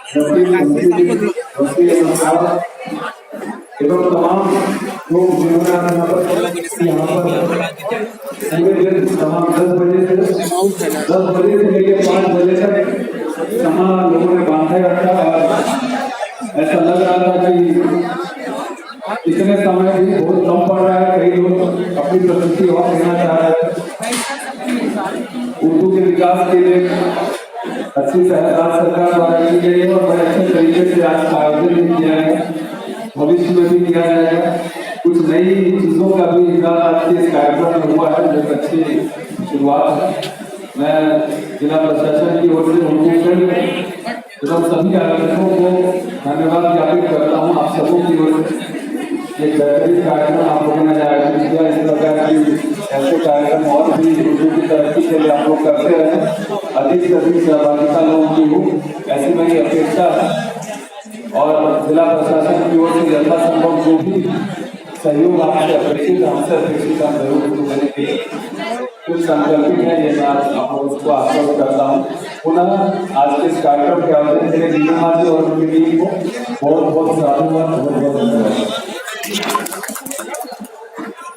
एवं तमाम लोग जिन्होंने यहाँ पर पूरे दिन तमाम 10 बजे से लेकर 5 बजे तक तमाम लोगों ने बांधे रखा और ऐसा लग रहा था कि इतने समय भी बहुत कम पड़ रहा है। कई लोग अपनी प्रस्तुति और देना चाह रहे हैं। उर्दू के विकास के लिए अच्छी सहकार सरकार द्वारा की गई है और बड़े अच्छे तरीके से आज आयोजन भी किया गया, भविष्य में भी किया जाएगा। कुछ नई चीजों का भी इजाफा आज के इस कार्यक्रम में हुआ है, जो अच्छी शुरुआत है। मैं जिला प्रशासन की ओर से उनको एवं सभी आयोजकों को धन्यवाद ज्ञापित करता हूँ। आप सबों की ओर से एक बेहतरीन कार्यक्रम आप लोगों ने आयोजित किया। इस प्रकार की ऐसे कार्यक्रम और भी उर्दू की तरक्की के लिए आप लोग करते रहे, अधिक से अधिक सहभागिता लोगों की हो, ऐसी मेरी अपेक्षा है। और जिला प्रशासन की ओर से यथासंभव जो भी सहयोग आपसे अपेक्षित हमसे अपेक्षित हम जरूर देने के कुछ संकल्पित है। ये मैं आप लोगों को आश्वस्त करता हूँ। पुनः आज के इस कार्यक्रम के आयोजन के लिए नीलम जी और उनकी टीम को बहुत बहुत साधुवाद, बहुत बहुत धन्यवाद।